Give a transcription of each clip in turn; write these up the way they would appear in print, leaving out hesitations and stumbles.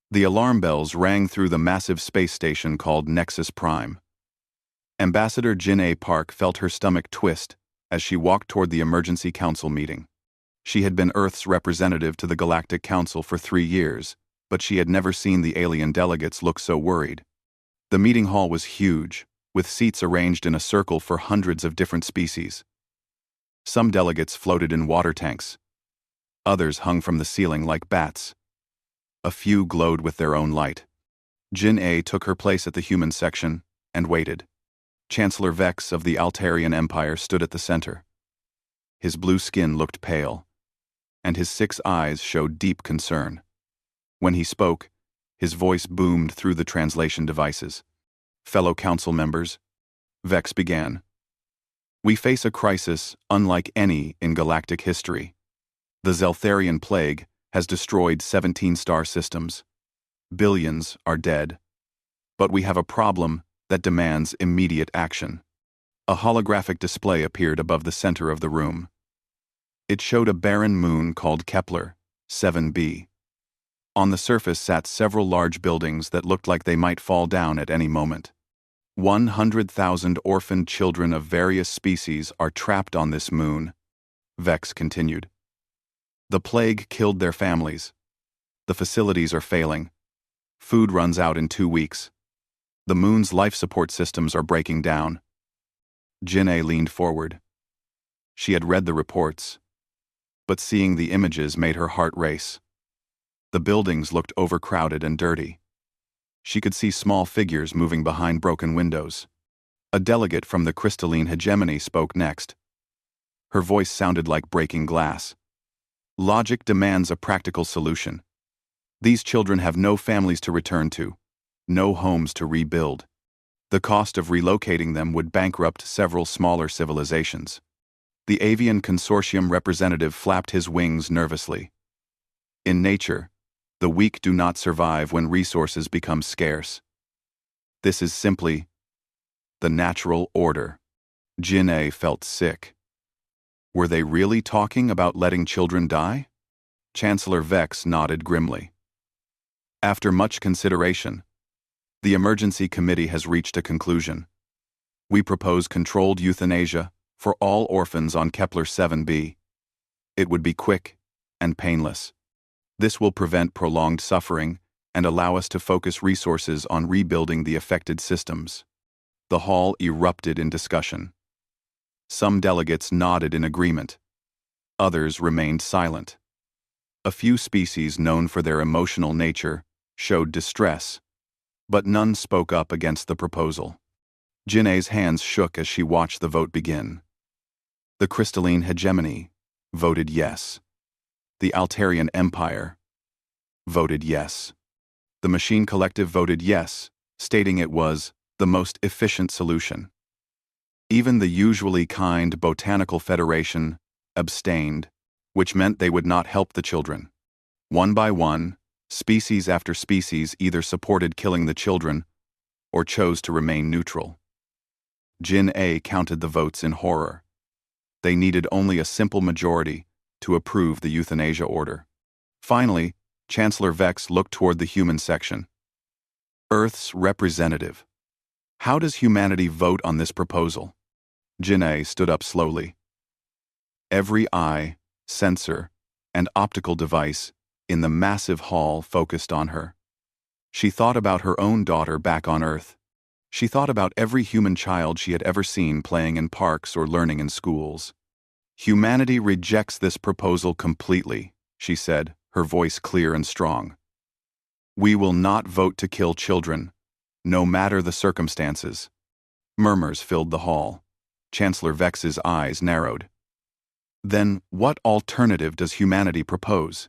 The alarm bells rang through the massive space station called Nexus Prime. Ambassador Jin-A Park felt her stomach twist as she walked toward the emergency council meeting. She had been Earth's representative to the Galactic Council for 3 years, but she had never seen the alien delegates look so worried. The meeting hall was huge, with seats arranged in a circle for hundreds of different species. Some delegates floated in water tanks. Others hung from the ceiling like bats. A few glowed with their own light. Jin-A took her place at the human section and waited. Chancellor Vex of the Altarian Empire stood at the center. His blue skin looked pale, and his 6 eyes showed deep concern. When he spoke, his voice boomed through the translation devices. Fellow council members, Vex began. We face a crisis unlike any in galactic history. The Zeltharian plague has destroyed 17 star systems. Billions are dead. But we have a problem that demands immediate action. A holographic display appeared above the center of the room. It showed a barren moon called Kepler 7b. On the surface sat several large buildings that looked like they might fall down at any moment. 100,000 orphaned children of various species are trapped on this moon, Vex continued. The plague killed their families. The facilities are failing. Food runs out in 2 weeks. The moon's life support systems are breaking down. Jin-A leaned forward. She had read the reports, but seeing the images made her heart race. The buildings looked overcrowded and dirty. She could see small figures moving behind broken windows. A delegate from the crystalline hegemony spoke next. Her voice sounded like breaking glass. Logic demands a practical solution. These children have no families to return to, no homes to rebuild. The cost of relocating them would bankrupt several smaller civilizations. The avian consortium representative flapped his wings nervously. In nature, the weak do not survive when resources become scarce. This is simply the natural order. Jin-A felt sick. Were they really talking about letting children die? Chancellor Vex nodded grimly. After much consideration, the emergency committee has reached a conclusion. We propose controlled euthanasia for all orphans on Kepler 7b. It would be quick and painless. This will prevent prolonged suffering and allow us to focus resources on rebuilding the affected systems. The hall erupted in discussion. Some delegates nodded in agreement. Others remained silent. A few species known for their emotional nature showed distress, but none spoke up against the proposal. Jin-A's hands shook as she watched the vote begin. The crystalline hegemony voted yes. The Altarian Empire voted yes. The Machine Collective voted yes, stating it was the most efficient solution. Even the usually kind Botanical Federation abstained, which meant they would not help the children. One by one, species after species either supported killing the children or chose to remain neutral. Jin-A counted the votes in horror. They needed only a simple majority to approve the euthanasia order. Finally, Chancellor Vex looked toward the human section. Earth's representative. How does humanity vote on this proposal? Jin-A stood up slowly. Every eye, sensor, and optical device in the massive hall focused on her. She thought about her own daughter back on Earth. She thought about every human child she had ever seen playing in parks or learning in schools. Humanity rejects this proposal completely, she said, her voice clear and strong. We will not vote to kill children, no matter the circumstances. Murmurs filled the hall. Chancellor Vex's eyes narrowed. Then what alternative does humanity propose?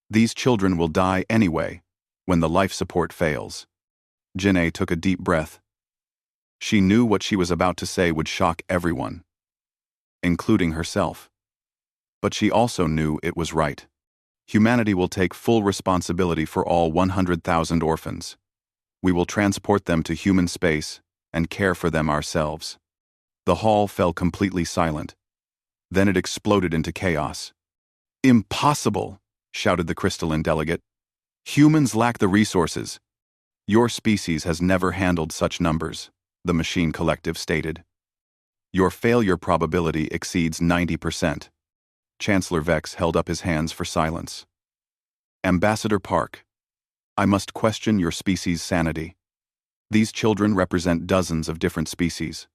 These children will die anyway, when the life support fails. Jin-A took a deep breath. She knew what she was about to say would shock everyone, including herself. But she also knew it was right. Humanity will take full responsibility for all 100,000 orphans. We will transport them to human space and care for them ourselves. The hall fell completely silent. Then it exploded into chaos. Impossible, shouted the crystalline delegate. Humans lack the resources. Your species has never handled such numbers, the machine collective stated. Your failure probability exceeds 90%. Chancellor Vex held up his hands for silence. Ambassador Park, I must question your species' sanity. These children represent dozens of different species.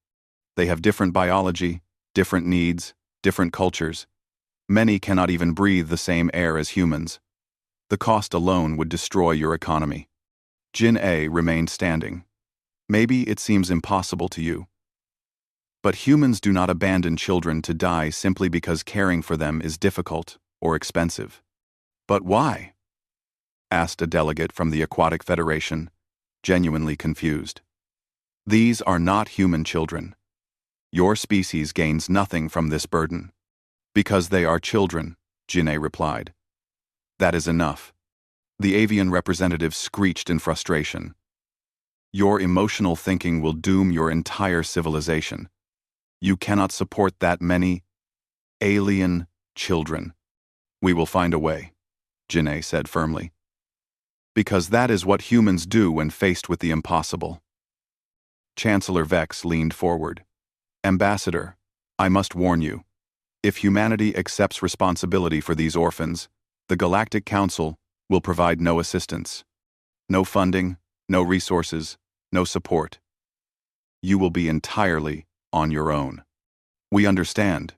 They have different biology, different needs, different cultures. Many cannot even breathe the same air as humans. The cost alone would destroy your economy. Jin A remained standing. Maybe it seems impossible to you. But humans do not abandon children to die simply because caring for them is difficult or expensive. But why? Asked a delegate from the Aquatic Federation, genuinely confused. These are not human children. Your species gains nothing from this burden. Because they are children, Jin-A replied. That is enough. The avian representative screeched in frustration. Your emotional thinking will doom your entire civilization. You cannot support that many alien children. We will find a way, Jin-A said firmly. Because that is what humans do when faced with the impossible. Chancellor Vex leaned forward. Ambassador, I must warn you. If humanity accepts responsibility for these orphans, the Galactic Council will provide no assistance. No funding, no resources, no support. You will be entirely on your own. We understand,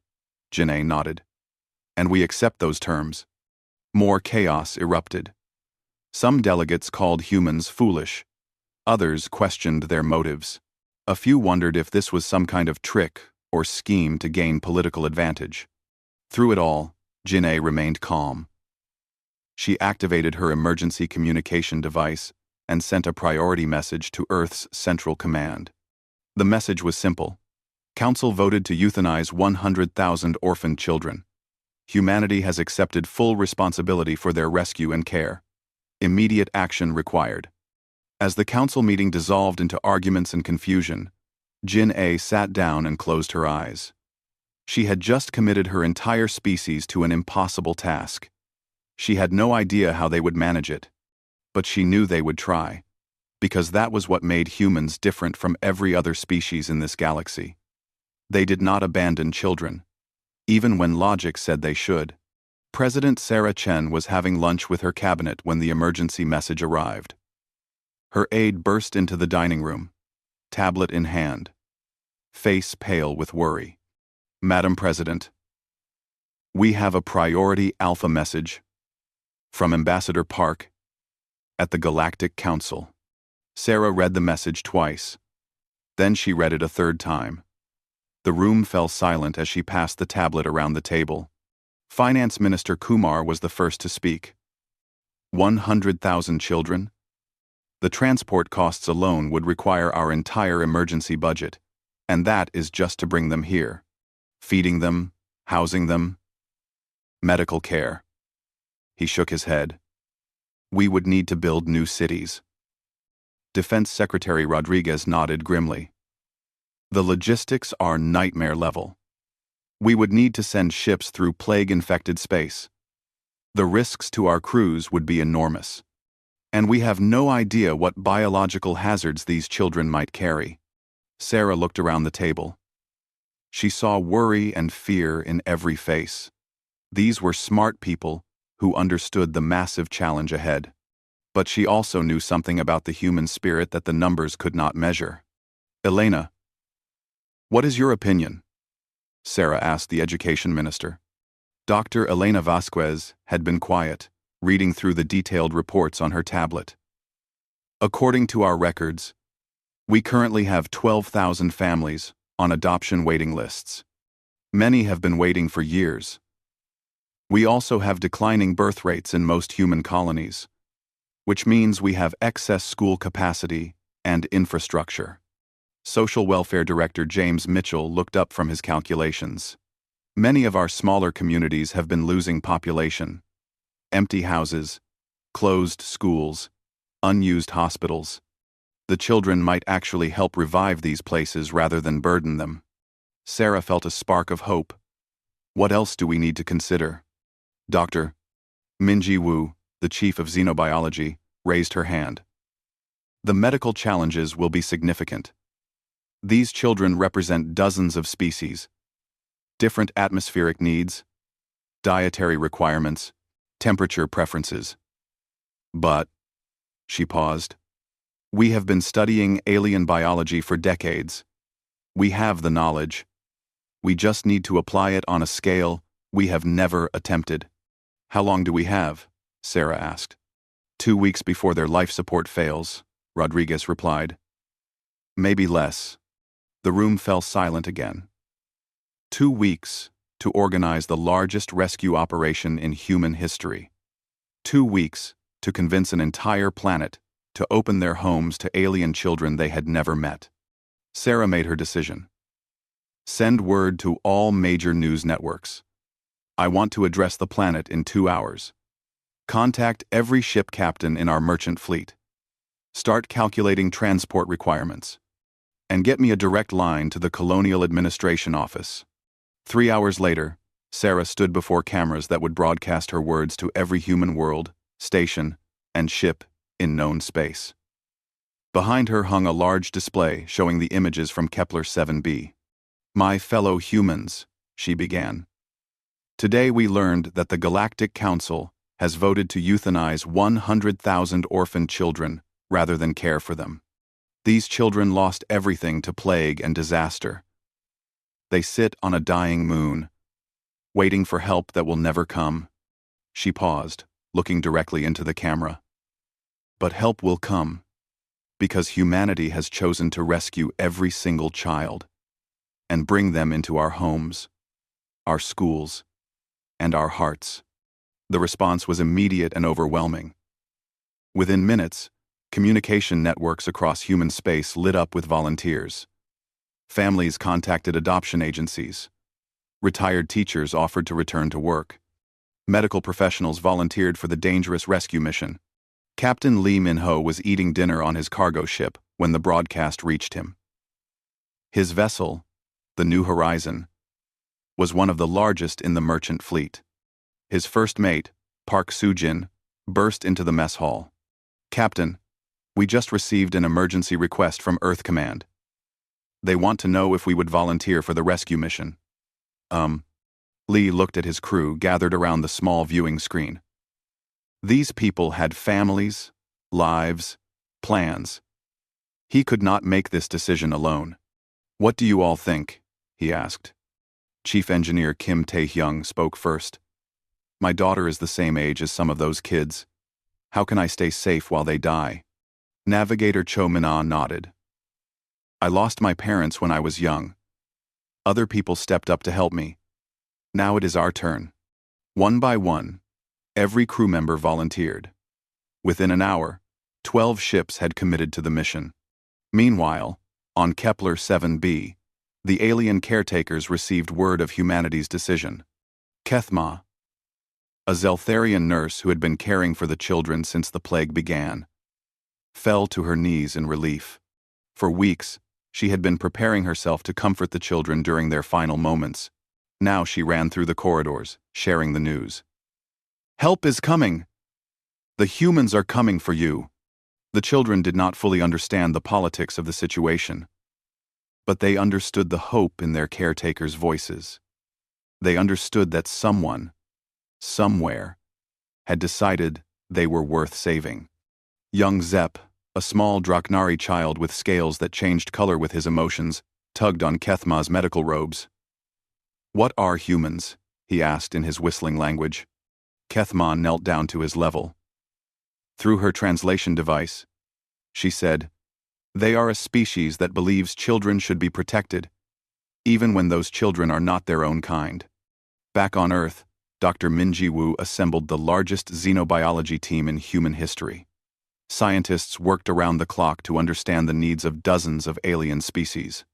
Jin-A nodded. And we accept those terms. More chaos erupted. Some delegates called humans foolish. Others questioned their motives. A few wondered if this was some kind of trick or scheme to gain political advantage. Through it all, Jin-A remained calm. She activated her emergency communication device and sent a priority message to Earth's Central Command. The message was simple. Council voted to euthanize 100,000 orphaned children. Humanity has accepted full responsibility for their rescue and care. Immediate action required. As the council meeting dissolved into arguments and confusion, Jin-A sat down and closed her eyes. She had just committed her entire species to an impossible task. She had no idea how they would manage it, but she knew they would try, because that was what made humans different from every other species in this galaxy. They did not abandon children, even when logic said they should. President Sarah Chen was having lunch with her cabinet when the emergency message arrived. Her aide burst into the dining room, tablet in hand, face pale with worry. Madam President, we have a priority alpha message from Ambassador Park at the Galactic Council. Sarah read the message twice. Then she read it a third time. The room fell silent as she passed the tablet around the table. Finance Minister Kumar was the first to speak. 100,000 children? The transport costs alone would require our entire emergency budget, and that is just to bring them here. Feeding them, housing them, medical care. He shook his head. We would need to build new cities. Defense Secretary Rodriguez nodded grimly. The logistics are nightmare level. We would need to send ships through plague-infected space. The risks to our crews would be enormous. And we have no idea what biological hazards these children might carry. Sarah looked around the table. She saw worry and fear in every face. These were smart people who understood the massive challenge ahead. But she also knew something about the human spirit that the numbers could not measure. Elena, what is your opinion? Sarah asked the education minister. Dr. Elena Vasquez had been quiet, reading through the detailed reports on her tablet. According to our records, we currently have 12,000 families on adoption waiting lists. Many have been waiting for years. We also have declining birth rates in most human colonies, which means we have excess school capacity and infrastructure. Social Welfare Director James Mitchell looked up from his calculations. Many of our smaller communities have been losing population. Empty houses, closed schools, unused hospitals. The children might actually help revive these places rather than burden them. Sarah felt a spark of hope. What else do we need to consider? Dr. Minji Wu, the chief of xenobiology, raised her hand. The medical challenges will be significant. These children represent dozens of species, different atmospheric needs, dietary requirements, temperature preferences. But, she paused, we have been studying alien biology for decades. We have the knowledge. We just need to apply it on a scale we have never attempted. How long do we have? Sarah asked. 2 weeks before their life support fails, Rodriguez replied. Maybe less. The room fell silent again. 2 weeks to organize the largest rescue operation in human history. 2 weeks to convince an entire planet to open their homes to alien children they had never met. Sarah made her decision. Send word to all major news networks. I want to address the planet in 2 hours. Contact every ship captain in our merchant fleet. Start calculating transport requirements. And get me a direct line to the Colonial Administration Office. 3 hours later, Sarah stood before cameras that would broadcast her words to every human world, station, and ship in known space. Behind her hung a large display showing the images from Kepler 7b. My fellow humans, she began. Today we learned that the Galactic Council has voted to euthanize 100,000 orphan children rather than care for them. These children lost everything to plague and disaster. They sit on a dying moon, waiting for help that will never come. She paused, looking directly into the camera. But help will come, because humanity has chosen to rescue every single child and bring them into our homes, our schools, and our hearts. The response was immediate and overwhelming. Within minutes, communication networks across human space lit up with volunteers. Families contacted adoption agencies. Retired teachers offered to return to work. Medical professionals volunteered for the dangerous rescue mission. Captain Lee Min-ho was eating dinner on his cargo ship when the broadcast reached him. His vessel, the New Horizon, was one of the largest in the merchant fleet. His first mate, Park Soo-jin, burst into the mess hall. Captain, we just received an emergency request from Earth Command. They want to know if we would volunteer for the rescue mission. Lee looked at his crew gathered around the small viewing screen. These people had families, lives, plans. He could not make this decision alone. What do you all think? He asked. Chief Engineer Kim Tae-hyung spoke first. My daughter is the same age as some of those kids. How can I stay safe while they die? Navigator Cho Min-ah nodded. I lost my parents when I was young. Other people stepped up to help me. Now it is our turn. One by one, every crew member volunteered. Within an hour, 12 ships had committed to the mission. Meanwhile, on Kepler 7b, the alien caretakers received word of humanity's decision. Kethma, a Zeltharian nurse who had been caring for the children since the plague began, fell to her knees in relief. For weeks, she had been preparing herself to comfort the children during their final moments. Now she ran through the corridors, sharing the news. Help is coming! The humans are coming for you! The children did not fully understand the politics of the situation, but they understood the hope in their caretakers' voices. They understood that someone, somewhere, had decided they were worth saving. Young Zepp, a small Draknari child with scales that changed color with his emotions, tugged on Kethma's medical robes. What are humans? He asked in his whistling language. Kethma knelt down to his level. Through her translation device, she said, they are a species that believes children should be protected, even when those children are not their own kind. Back on Earth, Dr. Min-ji Woo assembled the largest xenobiology team in human history. Scientists worked around the clock to understand the needs of dozens of alien species.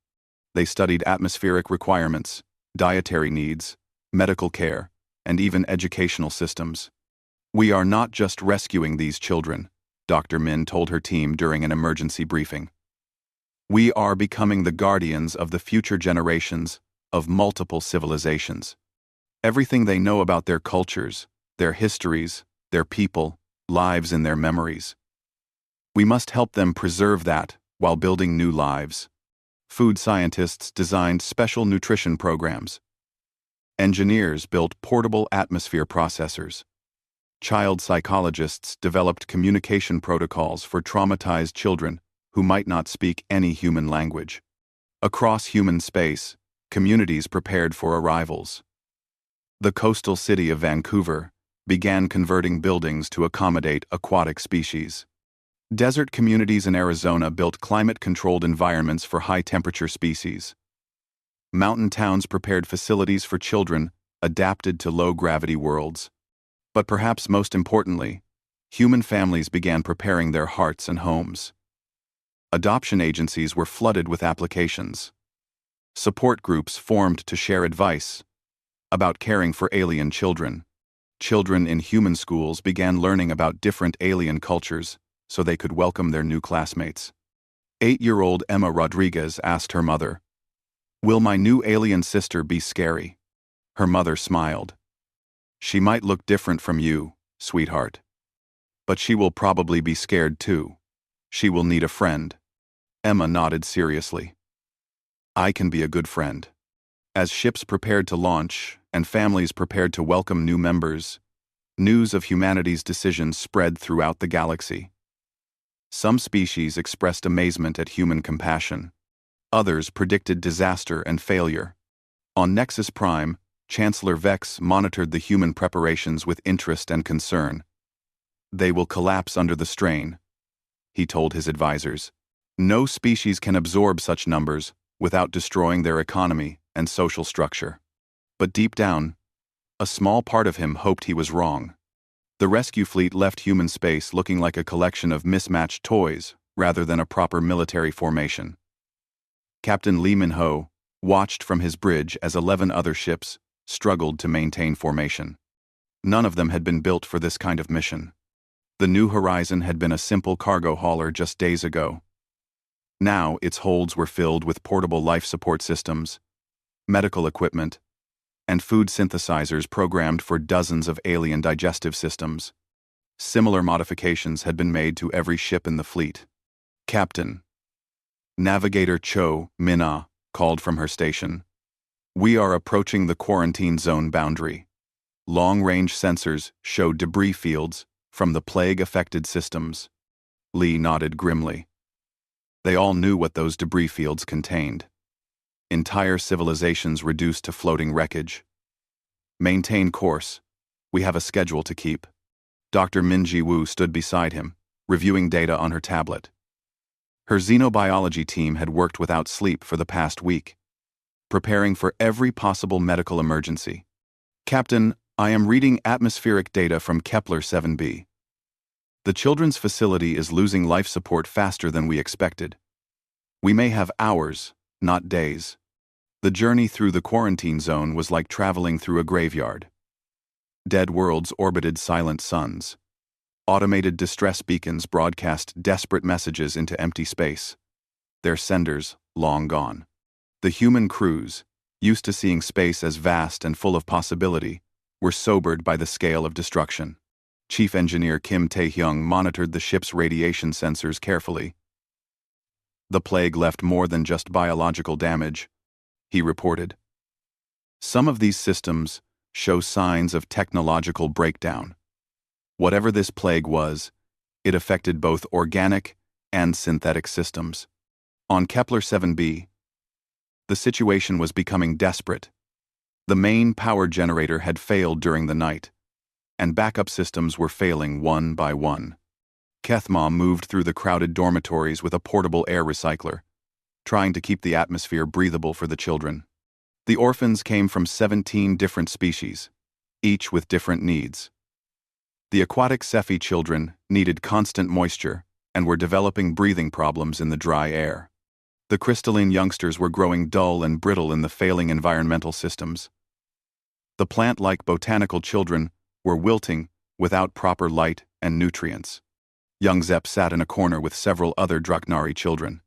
They studied atmospheric requirements, dietary needs, medical care, and even educational systems. We are not just rescuing these children, Dr. Min told her team during an emergency briefing. We are becoming the guardians of the future generations of multiple civilizations. Everything they know about their cultures, their histories, their people, lives in their memories. We must help them preserve that while building new lives. Food scientists designed special nutrition programs. Engineers built portable atmosphere processors. Child psychologists developed communication protocols for traumatized children who might not speak any human language. Across human space, communities prepared for arrivals. The coastal city of Vancouver began converting buildings to accommodate aquatic species. Desert communities in Arizona built climate-controlled environments for high-temperature species. Mountain towns prepared facilities for children adapted to low-gravity worlds. But perhaps most importantly, human families began preparing their hearts and homes. Adoption agencies were flooded with applications. Support groups formed to share advice about caring for alien children. Children in human schools began learning about different alien cultures so they could welcome their new classmates. 8-year-old Emma Rodriguez asked her mother, "Will my new alien sister be scary?" Her mother smiled. "She might look different from you, sweetheart. But she will probably be scared too. She will need a friend." Emma nodded seriously. "I can be a good friend." As ships prepared to launch and families prepared to welcome new members, news of humanity's decisions spread throughout the galaxy. Some species expressed amazement at human compassion. Others predicted disaster and failure. On Nexus Prime, Chancellor Vex monitored the human preparations with interest and concern. "They will collapse under the strain," he told his advisors. "No species can absorb such numbers without destroying their economy and social structure." But deep down, a small part of him hoped he was wrong. The rescue fleet left human space looking like a collection of mismatched toys rather than a proper military formation. Captain Lee Min-ho watched from his bridge as 11 other ships struggled to maintain formation. None of them had been built for this kind of mission. The New Horizon had been a simple cargo hauler just days ago. Now its holds were filled with portable life support systems, medical equipment, and food synthesizers programmed for dozens of alien digestive systems. Similar modifications had been made to every ship in the fleet. "Captain," Navigator Cho Min-ah called from her station, "we are approaching the quarantine zone boundary." Long-range sensors showed debris fields from the plague-affected systems. Lee nodded grimly. They all knew what those debris fields contained. Entire civilizations reduced to floating wreckage. "Maintain course. We have a schedule to keep." Dr. Minji Wu stood beside him, reviewing data on her tablet. Her xenobiology team had worked without sleep for the past week, preparing for every possible medical emergency. "Captain, I am reading atmospheric data from Kepler 7b. The children's facility is losing life support faster than we expected. We may have hours, not days." The journey through the quarantine zone was like traveling through a graveyard. Dead worlds orbited silent suns. Automated distress beacons broadcast desperate messages into empty space, their senders long gone. The human crews, used to seeing space as vast and full of possibility, were sobered by the scale of destruction. Chief Engineer Kim Tae-hyung monitored the ship's radiation sensors carefully. "The plague left more than just biological damage," he reported. "Some of these systems show signs of technological breakdown. Whatever this plague was, it affected both organic and synthetic systems. On Kepler 7b, the situation was becoming desperate. The main power generator had failed during the night, and backup systems were failing one by one. Kethma moved through the crowded dormitories with a portable air recycler, trying to keep the atmosphere breathable for the children. The orphans came from 17 different species, each with different needs. The aquatic Cephi children needed constant moisture and were developing breathing problems in the dry air. The crystalline youngsters were growing dull and brittle in the failing environmental systems. The plant-like botanical children were wilting without proper light and nutrients. Young Zep sat in a corner with several other Draknari children,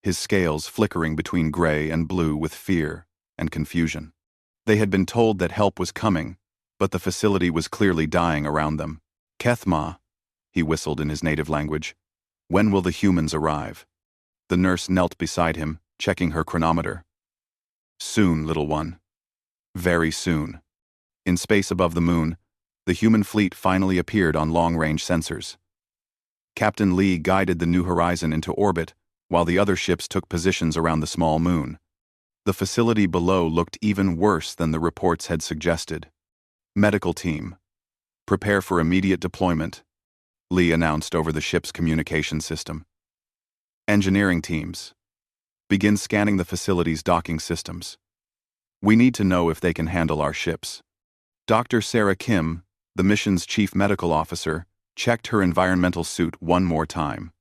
his scales flickering between gray and blue with fear and confusion. They had been told that help was coming, but the facility was clearly dying around them. Kethma, he whistled in his native language. When will the humans arrive? The nurse knelt beside him, checking her chronometer. Soon, little one. Very soon. In space above the moon, the human fleet finally appeared on long-range sensors. Captain Lee guided the New Horizon into orbit, while the other ships took positions around the small moon. The facility below looked even worse than the reports had suggested. Medical team. Prepare for immediate deployment, Lee announced over the ship's communication system. Engineering teams. Begin scanning the facility's docking systems. We need to know if they can handle our ships. Dr. Sarah Kim, the mission's chief medical officer, checked her environmental suit one more time.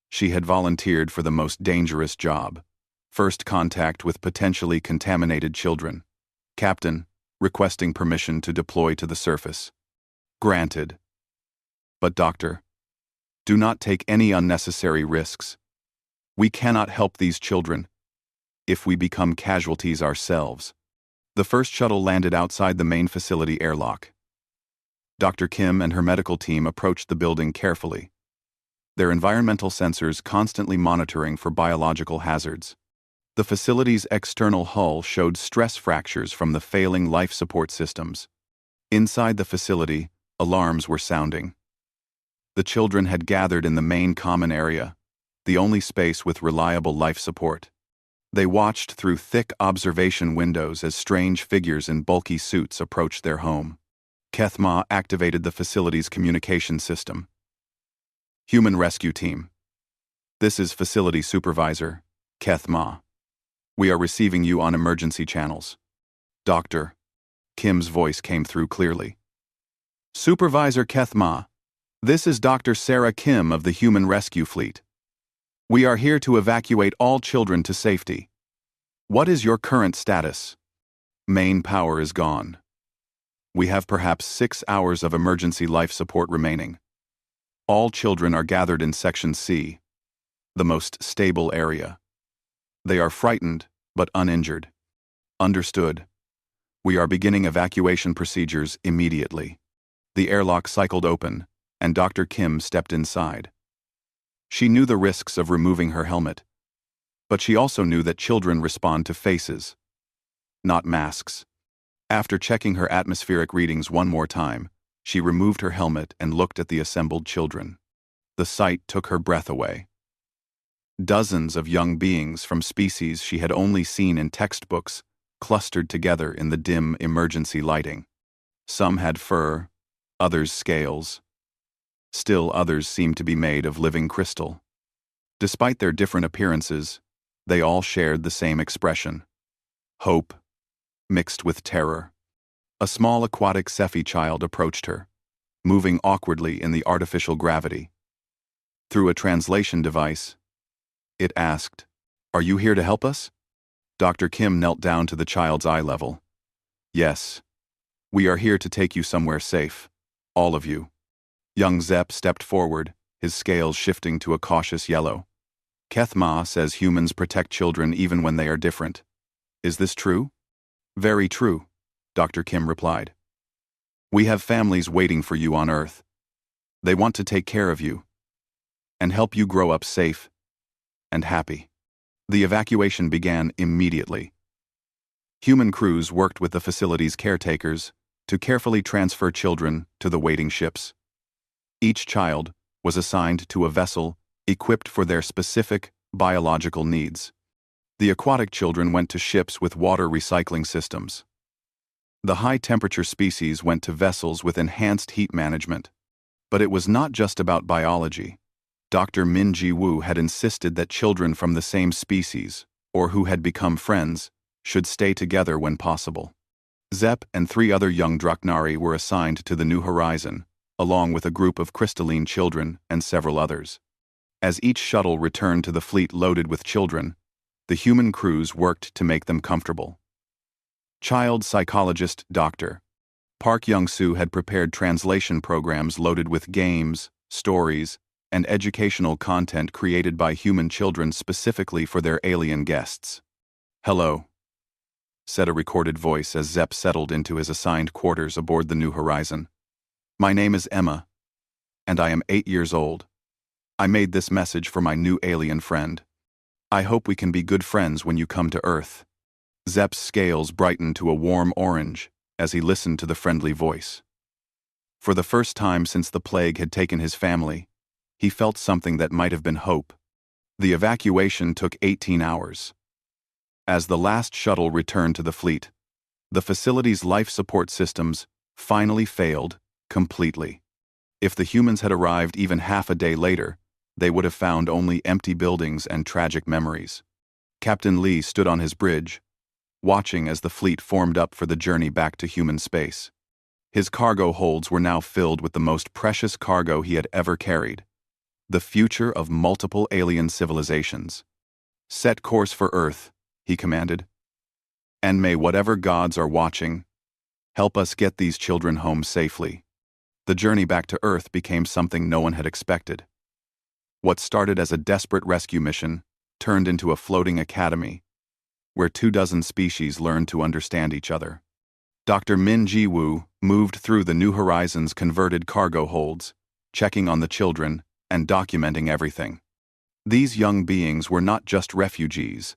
She had volunteered for the most dangerous job. First contact with potentially contaminated children. Captain, requesting permission to deploy to the surface. Granted. But doctor, do not take any unnecessary risks. We cannot help these children if we become casualties ourselves. The first shuttle landed outside the main facility airlock. Dr. Kim and her medical team approached the building carefully, their environmental sensors constantly monitoring for biological hazards. The facility's external hull showed stress fractures from the failing life support systems. Inside the facility, alarms were sounding. The children had gathered in the main common area, the only space with reliable life support. They watched through thick observation windows as strange figures in bulky suits approached their home. Kethma activated the facility's communication system. Human Rescue Team. This is Facility Supervisor, Kethma. We are receiving you on emergency channels. Doctor. Kim's voice came through clearly. Supervisor Kethma, this is Dr. Sarah Kim of the Human Rescue Fleet. We are here to evacuate all children to safety. What is your current status? Main power is gone. We have perhaps 6 hours of emergency life support remaining. All children are gathered in Section C, the most stable area. They are frightened, but uninjured. Understood. We are beginning evacuation procedures immediately. The airlock cycled open, and Dr. Kim stepped inside. She knew the risks of removing her helmet, but she also knew that children respond to faces, not masks. After checking her atmospheric readings one more time, she removed her helmet and looked at the assembled children. The sight took her breath away. Dozens of young beings from species she had only seen in textbooks clustered together in the dim emergency lighting. Some had fur, others scales. Still others seemed to be made of living crystal. Despite their different appearances, they all shared the same expression. Hope, mixed with terror. A small aquatic Cephi child approached her, moving awkwardly in the artificial gravity. Through a translation device, it asked, "Are you here to help us?" Dr. Kim knelt down to the child's eye level. "Yes. We are here to take you somewhere safe. All of you." Young Zep stepped forward, his scales shifting to a cautious yellow. Kethma says humans protect children even when they are different. Is this true? Very true, Dr. Kim replied. We have families waiting for you on Earth. They want to take care of you and help you grow up safe and happy. The evacuation began immediately. Human crews worked with the facility's caretakers to carefully transfer children to the waiting ships. Each child was assigned to a vessel equipped for their specific biological needs. The aquatic children went to ships with water recycling systems. The high-temperature species went to vessels with enhanced heat management. But it was not just about biology. Dr. Min-Ji Woo had insisted that children from the same species, or who had become friends, should stay together when possible. Zep and 3 other young Draknari were assigned to the New Horizon, along with a group of crystalline children and several others. As each shuttle returned to the fleet loaded with children, the human crews worked to make them comfortable. Child psychologist Dr. Park Young-soo had prepared translation programs loaded with games, stories, and educational content created by human children specifically for their alien guests. "Hello," said a recorded voice as Zep settled into his assigned quarters aboard the New Horizon. "My name is Emma. and I am 8 years old. I made this message for my new alien friend. I hope we can be good friends when you come to Earth." Zepp's scales brightened to a warm orange as he listened to the friendly voice. For the first time since the plague had taken his family, he felt something that might have been hope. The evacuation took 18 hours. As the last shuttle returned to the fleet, the facility's life support systems finally failed completely. If the humans had arrived even half a day later, they would have found only empty buildings and tragic memories. Captain Lee stood on his bridge, watching as the fleet formed up for the journey back to human space. His cargo holds were now filled with the most precious cargo he had ever carried: the future of multiple alien civilizations. "Set course for Earth," he commanded. "And may whatever gods are watching help us get these children home safely." The journey back to Earth became something no one had expected. What started as a desperate rescue mission turned into a floating academy, where 24 species learned to understand each other. Dr. Min Ji-woo moved through the New Horizons converted cargo holds, checking on the children and documenting everything. These young beings were not just refugees.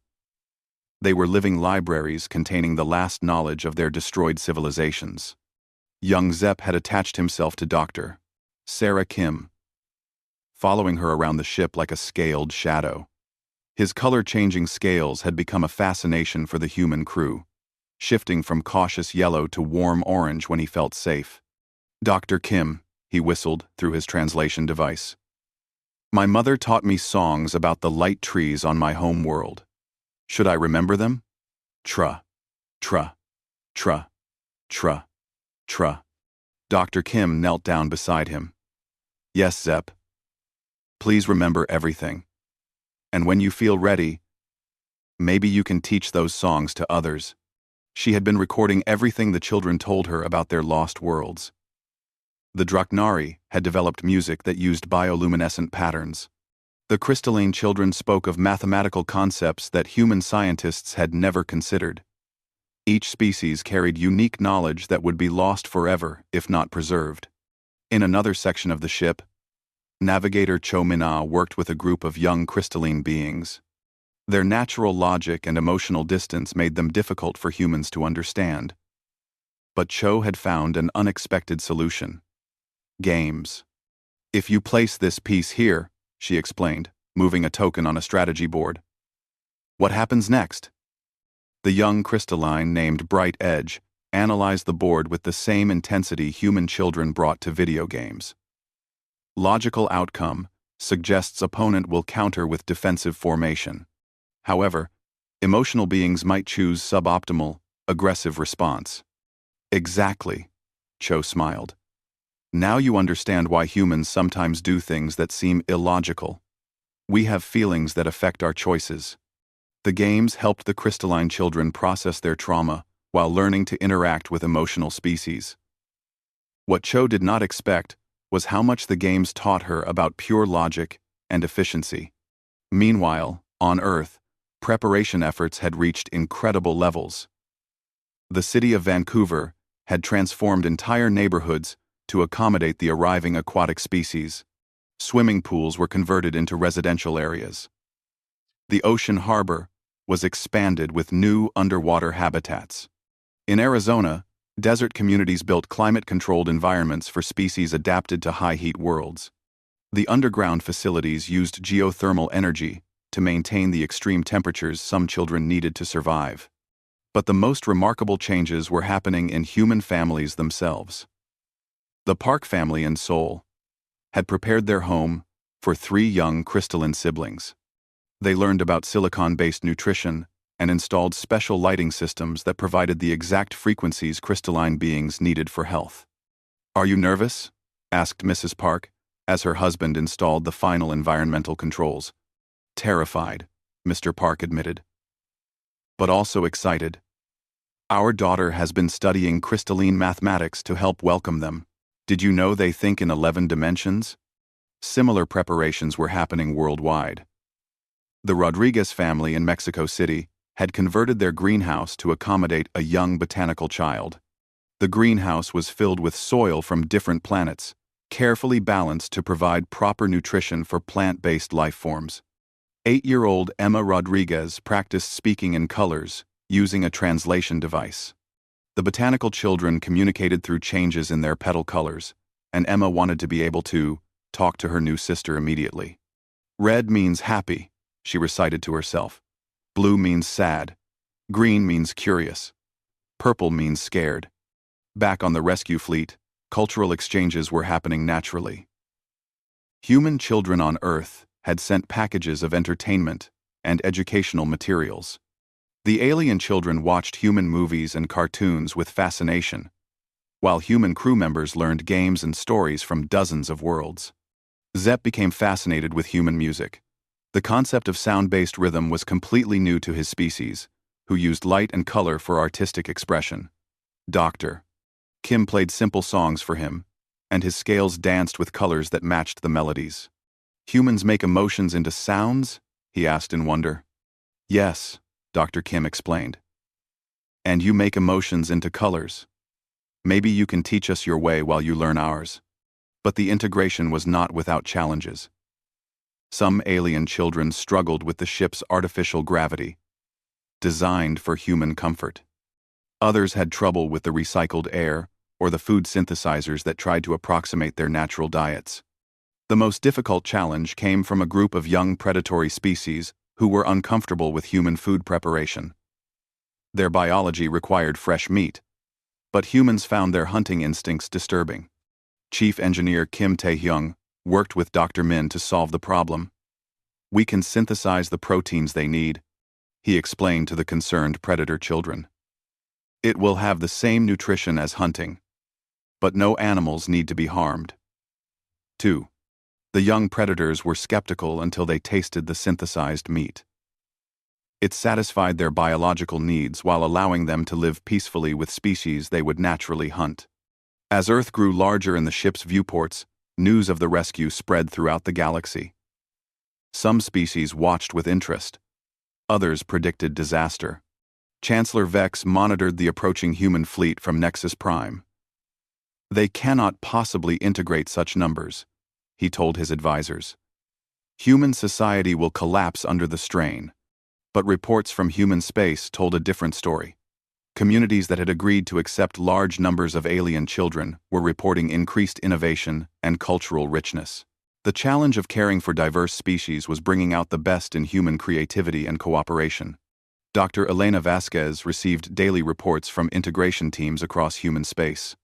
They were living libraries containing the last knowledge of their destroyed civilizations. Young Zepp had attached himself to Dr. Sarah Kim, following her around the ship like a scaled shadow. His color-changing scales had become a fascination for the human crew, shifting from cautious yellow to warm orange when he felt safe. "Dr. Kim," he whistled through his translation device. "My mother taught me songs about the light trees on my home world. Should I remember them? Tra, tra, tra, tra, tra." Dr. Kim knelt down beside him. "Yes, Zepp. Please remember everything. And when you feel ready, maybe you can teach those songs to others." She had been recording everything the children told her about their lost worlds. The Draknari had developed music that used bioluminescent patterns. The crystalline children spoke of mathematical concepts that human scientists had never considered. Each species carried unique knowledge that would be lost forever if not preserved. In another section of the ship, Navigator Cho Min-ah worked with a group of young crystalline beings. Their natural logic and emotional distance made them difficult for humans to understand. But Cho had found an unexpected solution: games. "If you place this piece here," she explained, moving a token on a strategy board, "what happens next?" The young crystalline named Bright Edge analyzed the board with the same intensity human children brought to video games. Logical outcome suggests opponent will counter with defensive formation. However, emotional beings might choose suboptimal, aggressive response. "Exactly," Cho smiled. "Now you understand why humans sometimes do things that seem illogical. We have feelings that affect our choices." The games helped the crystalline children process their trauma while learning to interact with emotional species. What Cho did not expect was how much the games taught her about pure logic and efficiency. Meanwhile, on Earth, preparation efforts had reached incredible levels. The city of Vancouver had transformed entire neighborhoods to accommodate the arriving aquatic species. Swimming pools were converted into residential areas. The ocean harbor was expanded with new underwater habitats. In Arizona, desert communities built climate-controlled environments for species adapted to high-heat worlds. The underground facilities used geothermal energy to maintain the extreme temperatures some children needed to survive. But the most remarkable changes were happening in human families themselves. The Park family in Seoul had prepared their home for 3 young crystalline siblings. They learned about silicon-based nutrition and installed special lighting systems that provided the exact frequencies crystalline beings needed for health. "Are you nervous?" asked Mrs. Park as her husband installed the final environmental controls. "Terrified," Mr. Park admitted. "But also excited. Our daughter has been studying crystalline mathematics to help welcome them. Did you know they think in 11 dimensions?" Similar preparations were happening worldwide. The Rodriguez family in Mexico City had converted their greenhouse to accommodate a young botanical child. The greenhouse was filled with soil from different planets, carefully balanced to provide proper nutrition for plant-based life forms. 8-year-old Emma Rodriguez practiced speaking in colors, using a translation device. The botanical children communicated through changes in their petal colors, and Emma wanted to be able to talk to her new sister immediately. Red means happy, she recited to herself. Blue means sad. Green means curious. Purple means scared. Back on the rescue fleet, cultural exchanges were happening naturally. Human children on Earth had sent packages of entertainment and educational materials. The alien children watched human movies and cartoons with fascination, while human crew members learned games and stories from dozens of worlds. Zepp became fascinated with human music. The concept of sound-based rhythm was completely new to his species, who used light and color for artistic expression. Dr. Kim played simple songs for him, and his scales danced with colors that matched the melodies. Humans make emotions into sounds? He asked in wonder. Yes, Dr. Kim explained. And you make emotions into colors. Maybe you can teach us your way while you learn ours. But the integration was not without challenges. Some alien children struggled with the ship's artificial gravity, designed for human comfort. Others had trouble with the recycled air or the food synthesizers that tried to approximate their natural diets. The most difficult challenge came from a group of young predatory species who were uncomfortable with human food preparation. Their biology required fresh meat, but humans found their hunting instincts disturbing. Chief Engineer Kim Tae-hyung worked with Dr. Min to solve the problem. We can synthesize the proteins they need, he explained to the concerned predator children. It will have the same nutrition as hunting, but no animals need to be harmed. 2. The young predators were skeptical until they tasted the synthesized meat. It satisfied their biological needs while allowing them to live peacefully with species they would naturally hunt. As Earth grew larger in the ship's viewports, news of the rescue spread throughout the galaxy. Some species watched with interest. Others predicted disaster. Chancellor Vex monitored the approaching human fleet from Nexus Prime. They cannot possibly integrate such numbers, he told his advisors. Human society will collapse under the strain. But reports from human space told a different story. Communities that had agreed to accept large numbers of alien children were reporting increased innovation and cultural richness. The challenge of caring for diverse species was bringing out the best in human creativity and cooperation. Dr. Elena Vasquez received daily reports from integration teams across human space.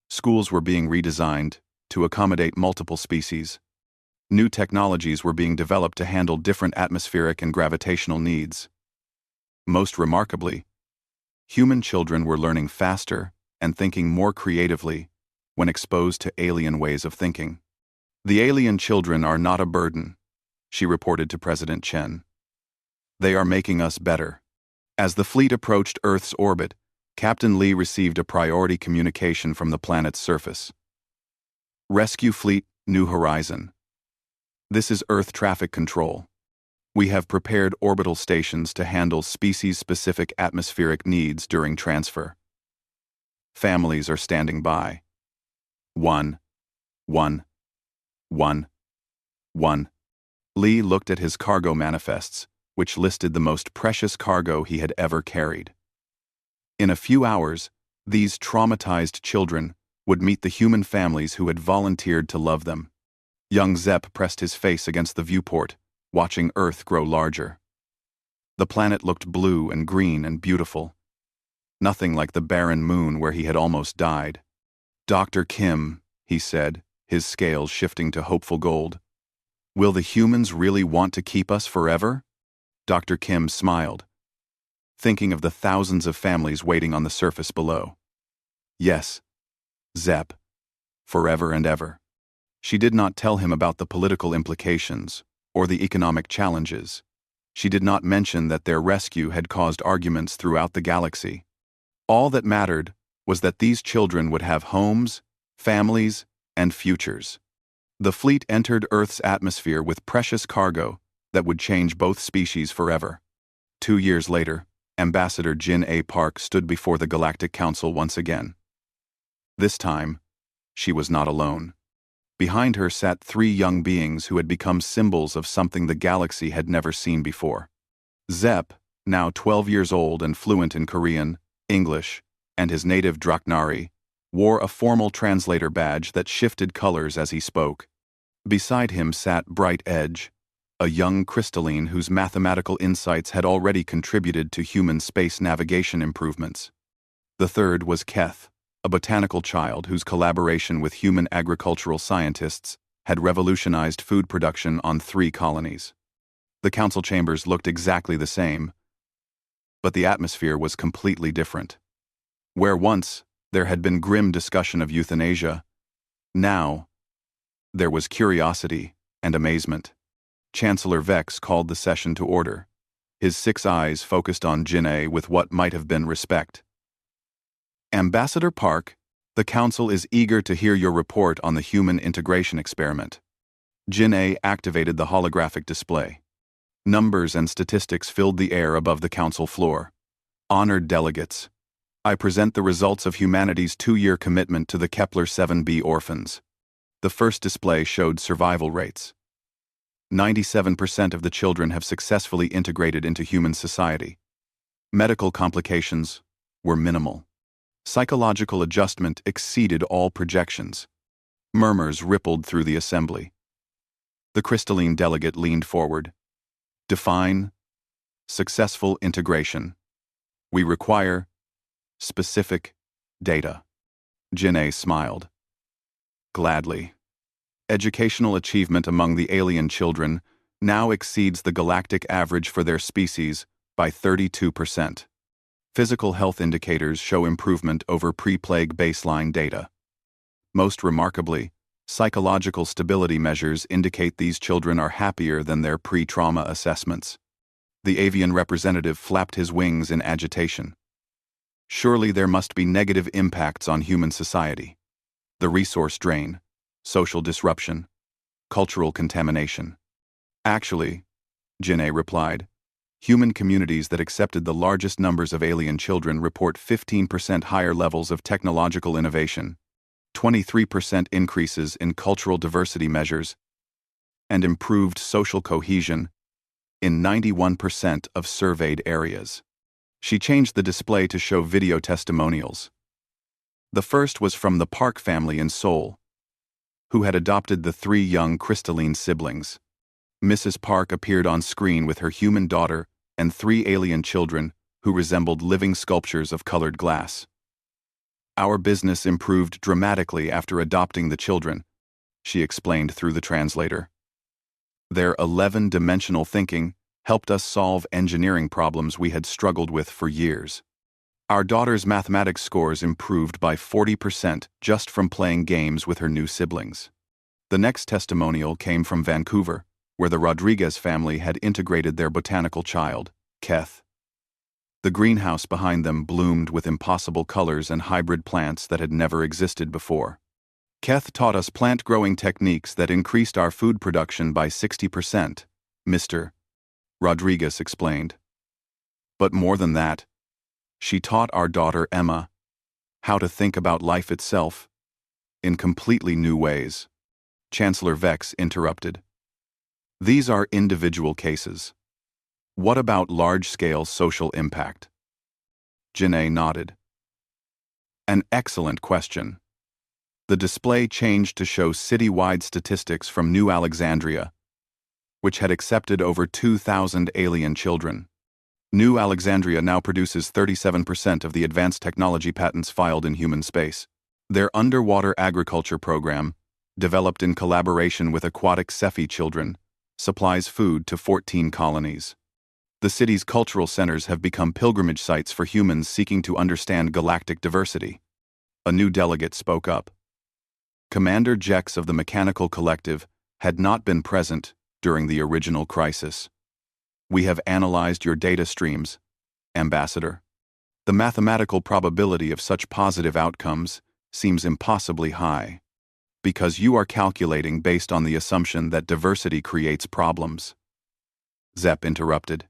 Schools were being redesigned to accommodate multiple species. New technologies were being developed to handle different atmospheric and gravitational needs. Most remarkably, human children were learning faster and thinking more creatively when exposed to alien ways of thinking. The alien children are not a burden, she reported to President Chen. They are making us better. As the fleet approached Earth's orbit, Captain Lee received a priority communication from the planet's surface. Rescue Fleet, New Horizon. This is Earth traffic control. We have prepared orbital stations to handle species-specific atmospheric needs during transfer. Families are standing by. 1. Lee looked at his cargo manifests, which listed the most precious cargo he had ever carried. In a few hours, these traumatized children would meet the human families who had volunteered to love them. Young Zepp pressed his face against the viewport, watching Earth grow larger. The planet looked blue and green and beautiful. Nothing like the barren moon where he had almost died. Dr. Kim, he said, his scales shifting to hopeful gold. Will the humans really want to keep us forever? Dr. Kim smiled, thinking of the thousands of families waiting on the surface below. Yes, Zepp, forever and ever. She did not tell him about the political implications or the economic challenges. She did not mention that their rescue had caused arguments throughout the galaxy. All that mattered was that these children would have homes, families, and futures. The fleet entered Earth's atmosphere with precious cargo that would change both species forever. 2 years later, Ambassador Jin A. Park stood before the Galactic Council once again. This time, she was not alone. Behind her sat three young beings who had become symbols of something the galaxy had never seen before. Zep, now 12 years old and fluent in Korean, English, and his native Draknari, wore a formal translator badge that shifted colors as he spoke. Beside him sat Bright Edge, a young crystalline whose mathematical insights had already contributed to human space navigation improvements. The third was Keth, a botanical child whose collaboration with human agricultural scientists had revolutionized food production on 3 colonies. The council chambers looked exactly the same, but the atmosphere was completely different. Where once there had been grim discussion of euthanasia, now there was curiosity and amazement. Chancellor Vex called the session to order. His 6 eyes focused on Jin'ei with what might have been respect. Ambassador Park, the Council is eager to hear your report on the human integration experiment. Jin'ei activated the holographic display. Numbers and statistics filled the air above the Council floor. Honored delegates, I present the results of humanity's 2-year commitment to the Kepler 7b Orphans. The first display showed survival rates. 97% of the children have successfully integrated into human society. Medical complications were minimal. Psychological adjustment exceeded all projections. Murmurs rippled through the assembly. The crystalline delegate leaned forward. Define successful integration. We require specific data. Jin'ei smiled. Gladly. Educational achievement among the alien children now exceeds the galactic average for their species by 32%. Physical health indicators show improvement over pre-plague baseline data. Most remarkably, psychological stability measures indicate these children are happier than their pre-trauma assessments. The avian representative flapped his wings in agitation. Surely there must be negative impacts on human society. The resource drain, social disruption, cultural contamination. Actually, Jin'ei replied, human communities that accepted the largest numbers of alien children report 15% higher levels of technological innovation, 23% increases in cultural diversity measures, and improved social cohesion in 91% of surveyed areas. She changed the display to show video testimonials. The first was from the Park family in Seoul, who had adopted the 3 young crystalline siblings. Mrs. Park appeared on screen with her human daughter and 3 alien children who resembled living sculptures of colored glass. Our business improved dramatically after adopting the children, she explained through the translator. Their 11-dimensional thinking helped us solve engineering problems we had struggled with for years. Our daughter's mathematics scores improved by 40% just from playing games with her new siblings. The next testimonial came from Vancouver, where the Rodriguez family had integrated their botanical child, Keth. The greenhouse behind them bloomed with impossible colors and hybrid plants that had never existed before. Keth taught us plant-growing techniques that increased our food production by 60%, Mr. Rodriguez explained. But more than that, she taught our daughter Emma how to think about life itself in completely new ways. Chancellor Vex interrupted. These are individual cases. What about large-scale social impact? Jin'ei nodded. An excellent question. The display changed to show city-wide statistics from New Alexandria, which had accepted over 2,000 alien children. New Alexandria now produces 37% of the advanced technology patents filed in human space. Their underwater agriculture program, developed in collaboration with aquatic Cephi children, supplies food to 14 colonies. The city's cultural centers have become pilgrimage sites for humans seeking to understand galactic diversity. A new delegate spoke up. Commander Jex of the Mechanical Collective had not been present during the original crisis. We have analyzed your data streams, Ambassador. The mathematical probability of such positive outcomes seems impossibly high, because you are calculating based on the assumption that diversity creates problems. Zep interrupted,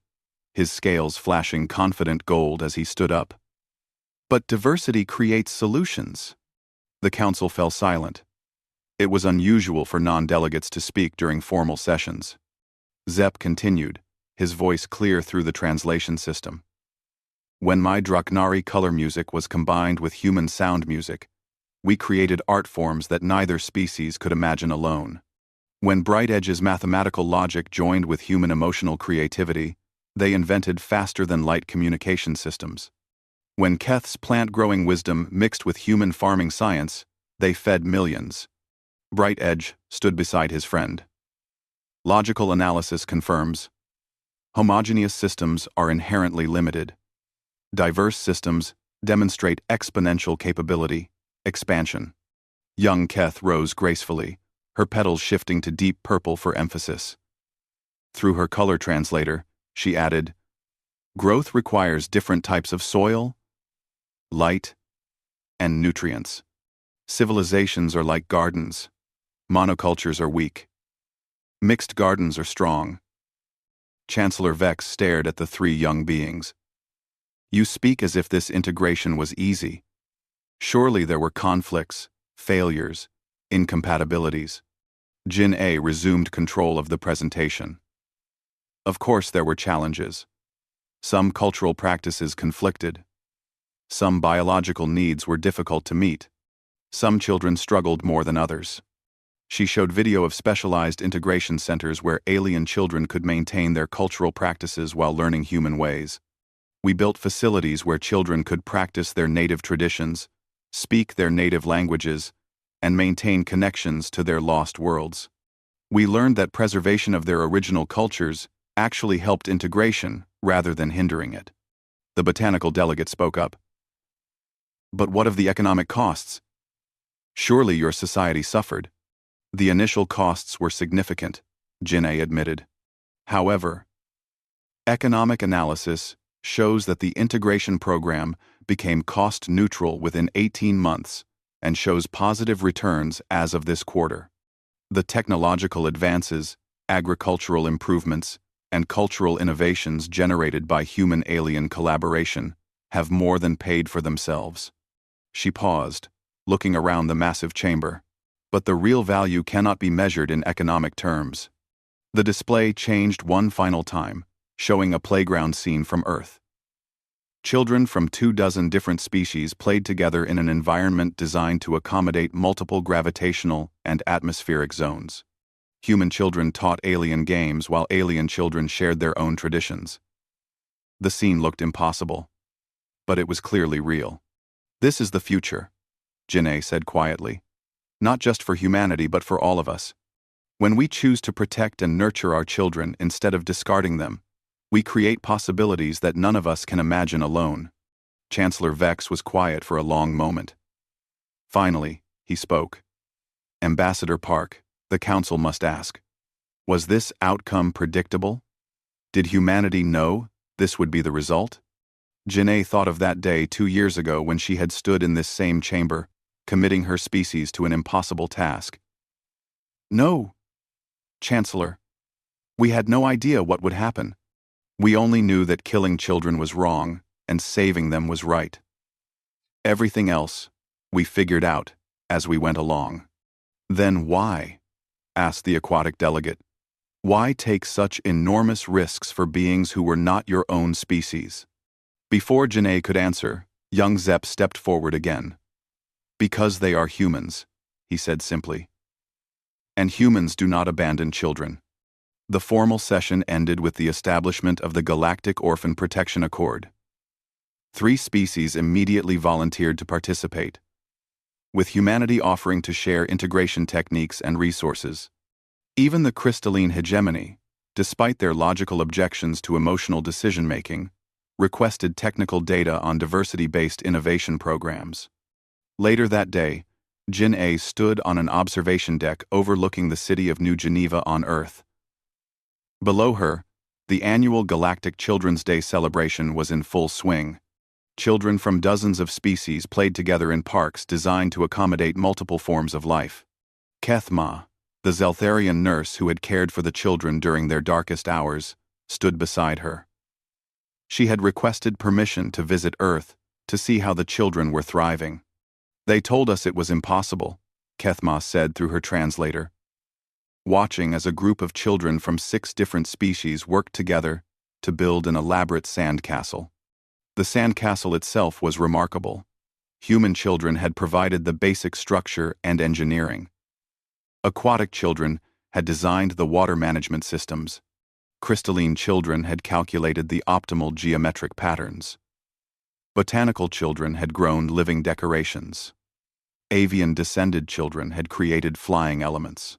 his scales flashing confident gold as he stood up. But diversity creates solutions. The council fell silent. It was unusual for non-delegates to speak during formal sessions. Zepp continued, his voice clear through the translation system. When my Draknari color music was combined with human sound music, we created art forms that neither species could imagine alone. When Bright Edge's mathematical logic joined with human emotional creativity, they invented faster-than-light communication systems. When Keth's plant-growing wisdom mixed with human farming science, they fed millions. Bright Edge stood beside his friend. Logical analysis confirms, homogeneous systems are inherently limited. Diverse systems demonstrate exponential capability, expansion. Young Keth rose gracefully, her petals shifting to deep purple for emphasis. Through her color translator, she added, growth requires different types of soil, light, and nutrients. Civilizations are like gardens. Monocultures are weak. Mixed gardens are strong. Chancellor Vex stared at the three young beings. You speak as if this integration was easy. Surely there were conflicts, failures, incompatibilities. Jin A resumed control of the presentation. Of course there were challenges. Some cultural practices conflicted. Some biological needs were difficult to meet. Some children struggled more than others. She showed video of specialized integration centers where alien children could maintain their cultural practices while learning human ways. We built facilities where children could practice their native traditions, speak their native languages, and maintain connections to their lost worlds. We learned that preservation of their original cultures actually helped integration rather than hindering it. The botanical delegate spoke up. But what of the economic costs? Surely your society suffered. The initial costs were significant, Jin-A admitted. However, economic analysis shows that the integration program became cost-neutral within 18 months and shows positive returns as of this quarter. The technological advances, agricultural improvements, and cultural innovations generated by human-alien collaboration have more than paid for themselves. She paused, looking around the massive chamber. But the real value cannot be measured in economic terms. The display changed one final time, showing a playground scene from Earth. Children from 24 different species played together in an environment designed to accommodate multiple gravitational and atmospheric zones. Human children taught alien games while alien children shared their own traditions. The scene looked impossible, but it was clearly real. This is the future, Jin-A said quietly. Not just for humanity but for all of us. When we choose to protect and nurture our children instead of discarding them, we create possibilities that none of us can imagine alone. Chancellor Vex was quiet for a long moment. Finally, he spoke. Ambassador Park, the Council must ask. Was this outcome predictable? Did humanity know this would be the result? Jin-A thought of that day 2 years ago when she had stood in this same chamber, committing her species to an impossible task. No, Chancellor. We had no idea what would happen. We only knew that killing children was wrong and saving them was right. Everything else, we figured out as we went along. Then why? Asked the aquatic delegate. Why take such enormous risks for beings who were not your own species? Before Jin-A could answer, young Zepp stepped forward again. Because they are humans, he said simply. And humans do not abandon children. The formal session ended with the establishment of the Galactic Orphan Protection Accord. 3 species immediately volunteered to participate, with humanity offering to share integration techniques and resources. Even the crystalline hegemony, despite their logical objections to emotional decision-making, requested technical data on diversity-based innovation programs. Later that day, Jin-A stood on an observation deck overlooking the city of New Geneva on Earth. Below her, the annual Galactic Children's Day celebration was in full swing. Children from dozens of species played together in parks designed to accommodate multiple forms of life. Kethma, the Zeltharian nurse who had cared for the children during their darkest hours, stood beside her. She had requested permission to visit Earth to see how the children were thriving. They told us it was impossible, Kethma said through her translator, watching as a group of children from 6 different species worked together to build an elaborate sandcastle. The sandcastle itself was remarkable. Human children had provided the basic structure and engineering. Aquatic children had designed the water management systems. Crystalline children had calculated the optimal geometric patterns. Botanical children had grown living decorations. Avian-descended children had created flying elements.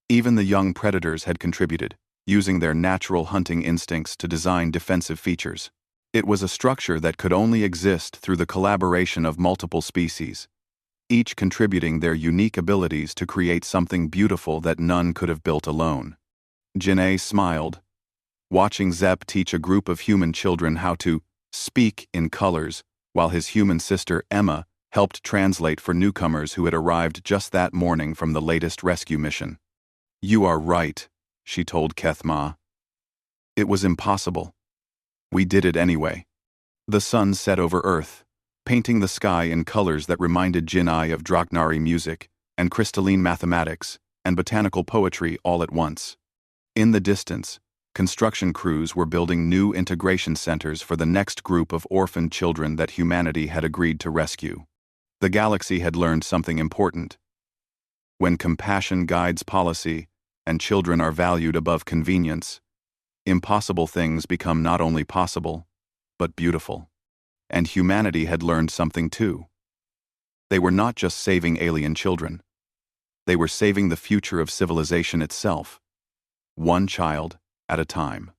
Even the young predators had contributed, using their natural hunting instincts to design defensive features. It was a structure that could only exist through the collaboration of multiple species, each contributing their unique abilities to create something beautiful that none could have built alone. Janae smiled, watching Zep teach a group of human children how to speak in colors, while his human sister Emma helped translate for newcomers who had arrived just that morning from the latest rescue mission. "You are right," she told Kethma. "It was impossible. We did it anyway." The sun set over Earth, painting the sky in colors that reminded Jinae of Dragnari music and crystalline mathematics and botanical poetry all at once. In the distance, construction crews were building new integration centers for the next group of orphaned children that humanity had agreed to rescue. The galaxy had learned something important. When compassion guides policy and children are valued above convenience, impossible things become not only possible, but beautiful. And humanity had learned something too. They were not just saving alien children. They were saving the future of civilization itself, one child at a time.